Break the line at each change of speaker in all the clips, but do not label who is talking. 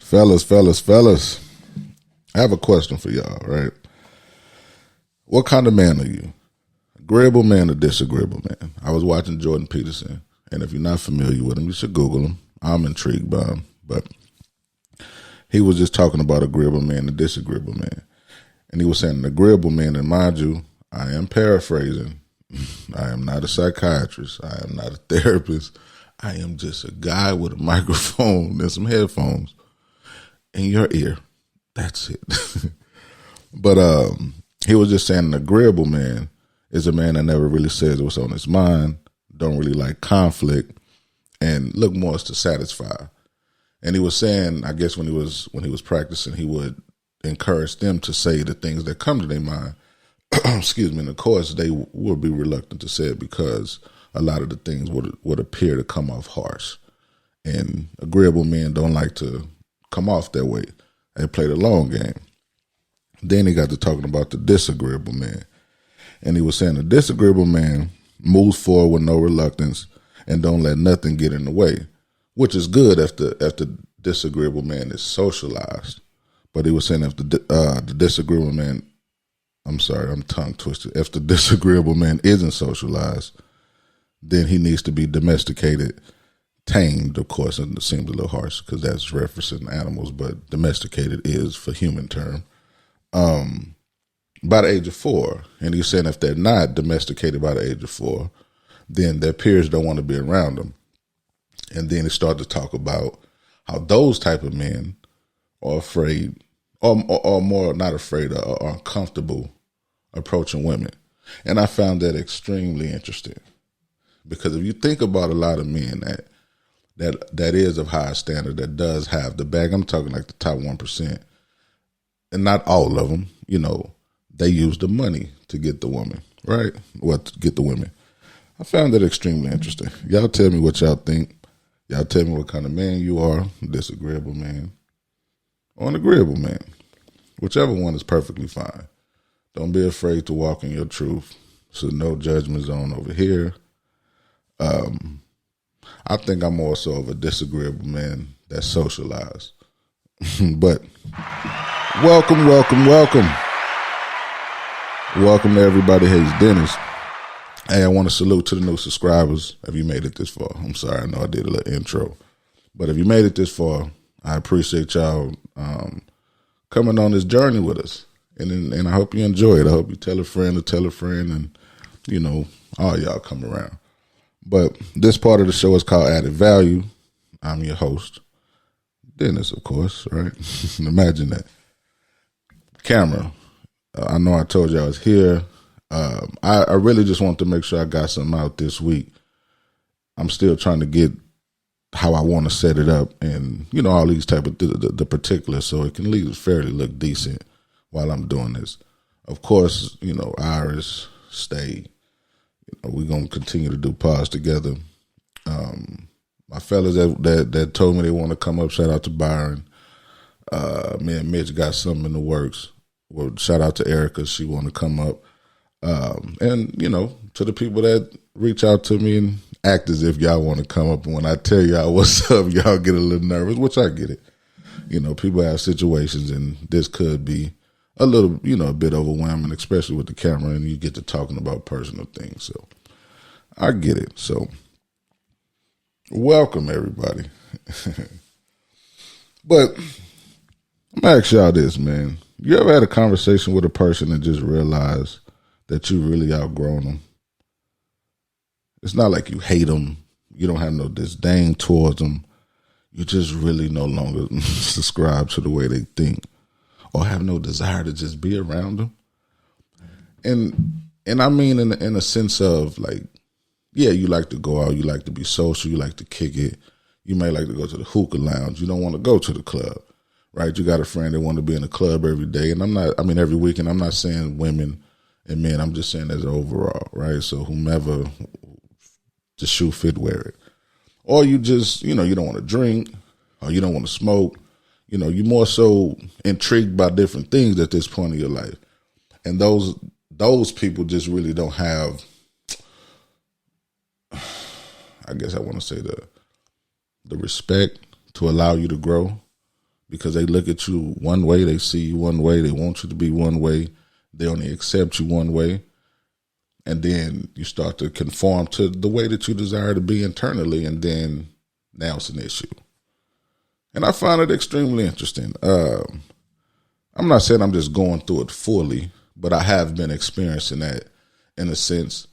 Fellas. I have a question for y'all, right? What kind of man are you? Agreeable man or disagreeable man? I was watching Jordan Peterson, and if you're not familiar with him, you should Google him. I'm intrigued by him, but he was just talking about agreeable man and disagreeable man. And he was saying an agreeable man, and mind you, I am paraphrasing. I am not a psychiatrist. I am not a therapist. I am just a guy with a microphone and some headphones in your ear. That's it. But he was just saying an agreeable man is a man that never really says what's on his mind, don't really like conflict, and look more to satisfy. And he was saying, I guess when he was practicing, he would encourage them to say the things that come to their mind. Excuse me. And of course, they would be reluctant to say it because a lot of the things would appear to come off harsh. And agreeable men don't like to come off that way. They play the long game. Then he got to talking about the disagreeable man. And he was saying the disagreeable man moves forward with no reluctance and don't let nothing get in the way, which is good if the disagreeable man is socialized. But he was saying if the disagreeable man, I'm sorry, I'm tongue twisted. If the disagreeable man isn't socialized, then he needs to be domesticated, tamed, of course, and it seems a little harsh because that's referencing animals, but domesticated is for human term. By the age of 4. And he's saying if they're not domesticated by the age of 4, then their peers don't want to be around them. And then he started to talk about how those type of men are afraid, or more not afraid, or uncomfortable approaching women. And I found that extremely interesting. Because if you think about a lot of men that is of high standard, that does have the bag, I'm talking like the top 1%, and not all of them, they use the money to get the woman, right? Well, to get the women. I found that extremely interesting. Y'all tell me what y'all think. Y'all tell me what kind of man you are, disagreeable man or an agreeable man. Whichever one is perfectly fine. Don't be afraid to walk in your truth. So no judgment zone over here. I think I'm more so of a disagreeable man that's socialized. But welcome. Welcome to everybody. Hey, it's Dennis. Hey, I want to salute to the new subscribers. If you made it this far, I'm sorry, I know I did a little intro. But if you made it this far, I appreciate y'all coming on this journey with us. And I hope you enjoy it. I hope you tell a friend and, all y'all come around. But this part of the show is called Added Value. I'm your host, Dennis, of course, right? Imagine that. Camera. I know I told you I was here. I really just want to make sure I got something out this week. I'm still trying to get how I want to set it up and, all these type of the particulars so it can at least fairly look decent while I'm doing this. Of course, Iris, Stay. We're going to continue to do pods together. My fellas that told me they want to come up, shout out to Byron. Me and Mitch got something in the works. Well, shout out to Erica. She want to come up. And, to the people that reach out to me and act as if y'all want to come up. And when I tell y'all what's up, y'all get a little nervous, which I get it. People have situations and this could be a little, a bit overwhelming, especially with the camera and you get to talking about personal things. So I get it. So welcome everybody. But I'm going to ask y'all this, man. You ever had a conversation with a person and just realize that you really outgrown them? It's not like you hate them. You don't have no disdain towards them. You just really no longer subscribe to the way they think or have no desire to just be around them. And I mean in a sense of like, yeah, you like to go out, you like to be social, you like to kick it. You may like to go to the hookah lounge. You don't want to go to the club. Right, you got a friend that want to be in the club every day, and every weekend. I'm not saying women and men. I'm just saying as overall, right? So whomever the shoe fit, wear it. Or you just, you don't want to drink, or you don't want to smoke. You're more so intrigued by different things at this point of your life, and those people just really don't have. I guess I want to say the respect to allow you to grow. because they look at you one way, they see you one way, they want you to be one way, they only accept you one way, and then you start to conform to the way that you desire to be internally, and then now it's an issue. And I find it extremely interesting. I'm not saying I'm just going through it fully, but I have been experiencing that in a sense,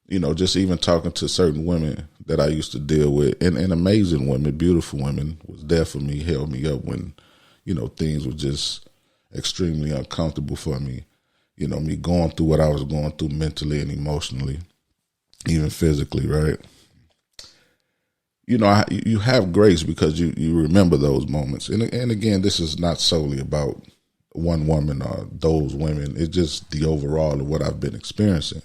just even talking to certain women that I used to deal with, and amazing women, beautiful women, was there for me, held me up when, things were just extremely uncomfortable for me. Me going through what I was going through mentally and emotionally, even physically, right? You have grace because you remember those moments. And again, this is not solely about one woman or those women. It's just the overall of what I've been experiencing.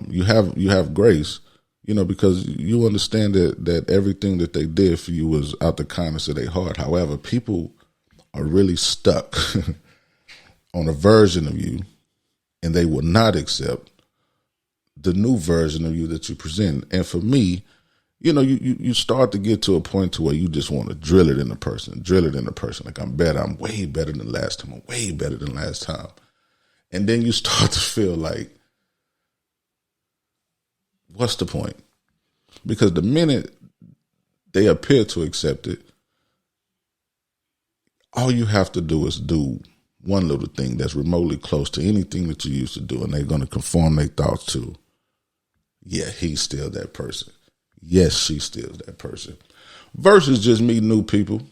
You have grace, because you understand that everything that they did for you was out the kindness of their heart. However, people are really stuck on a version of you, and they will not accept the new version of you that you present. And for me, you start to get to a point to where you just want to drill it in a person. Like, I'm better. I'm way better than last time. I'm way better than last time. And then you start to feel like, what's the point? Because the minute they appear to accept it, all you have to do is do one little thing that's remotely close to anything that you used to do, and they're going to conform their thoughts to, yeah, he's still that person. Yes, she's still that person. Versus just meeting new people,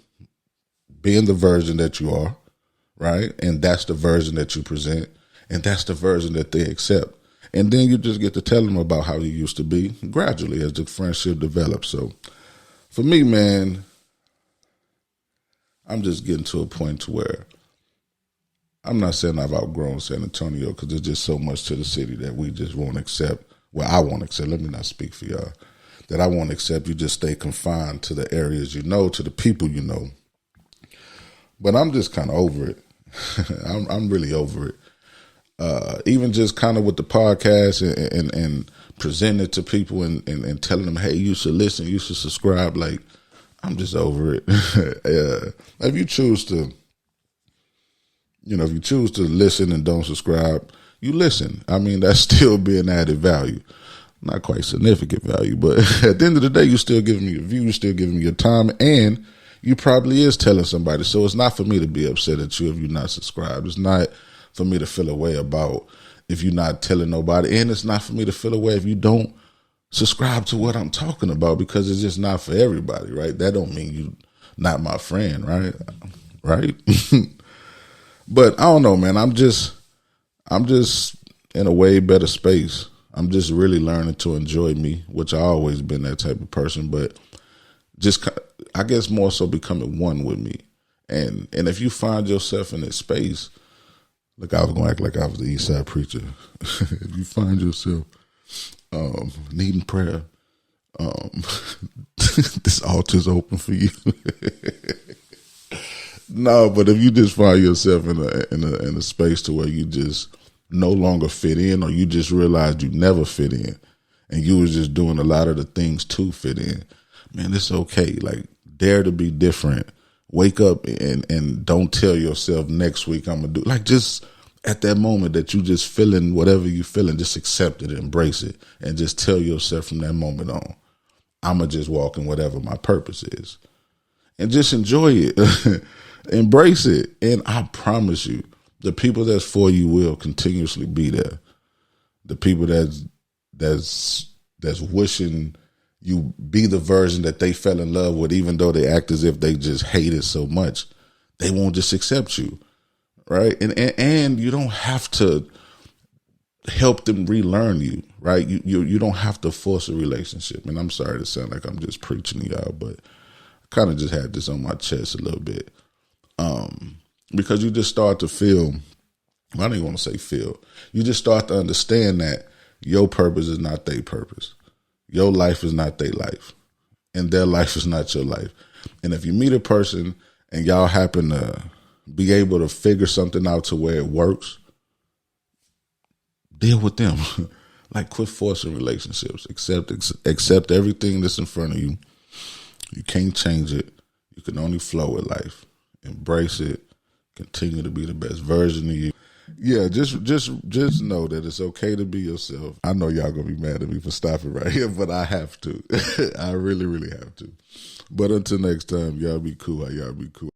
being the version that you are, right? And that's the version that you present, and that's the version that they accept. And then you just get to tell them about how you used to be gradually as the friendship develops. So for me, man, I'm just getting to a point where I'm not saying I've outgrown San Antonio, because there's just so much to the city that we just won't accept. Well, I won't accept. Let me not speak for y'all. That I won't accept. You just stay confined to the areas to the people you know. But I'm just kind of over it. I'm really over it. Even just kind of with the podcast and presenting it to people and telling them, hey, you should listen, you should subscribe. Like, I'm just over it. If you choose to, listen and don't subscribe, you listen. I mean, that's still being added value. Not quite significant value, but at the end of the day, you're still giving me a view, you're still giving me your time, and you probably is telling somebody. So it's not for me to be upset at you if you're not subscribed. It's not for me to feel a way about if you're not telling nobody, and it's not for me to feel a way if you don't subscribe to what I'm talking about, because it's just not for everybody, right? That don't mean you not my friend, right? Right? But I don't know, man. I'm just in a way better space. I'm just really learning to enjoy me, which I always been that type of person, but just, I guess, more so becoming one with me. And if you find yourself in that space, look, I was going to act like I was the East Side preacher. If you find yourself needing prayer, this altar's open for you. No, but if you just find yourself in a space to where you just no longer fit in, or you just realized you never fit in, and you was just doing a lot of the things to fit in, man, it's okay. Like, dare to be different. Wake up and don't tell yourself next week I'm gonna do, like, just at that moment that you just feeling whatever you feeling, just accept it, embrace it, and just tell yourself from that moment on, I'm gonna just walk in whatever my purpose is, and just enjoy it. Embrace it. And I promise you, the people that's for you will continuously be there. The people that's wishing you be the version that they fell in love with, even though they act as if they just hate it so much, they won't just accept you, right? And you don't have to help them relearn you, right? You don't have to force a relationship. And I'm sorry to sound like I'm just preaching to y'all, but I kind of just had this on my chest a little bit. Because you just start to feel, I don't even want to say feel, you just start to understand that your purpose is not their purpose. Your life is not their life, and their life is not your life. And if you meet a person and y'all happen to be able to figure something out to where it works, deal with them. Like, quit forcing relationships. Accept everything that's in front of you. You can't change it. You can only flow with life. embrace it, continue to be the best version of you. Yeah, just know that it's okay to be yourself. I know y'all gonna be mad at me for stopping right here, but I have to. I really, really have to. But until next time, y'all be cool. Y'all be cool.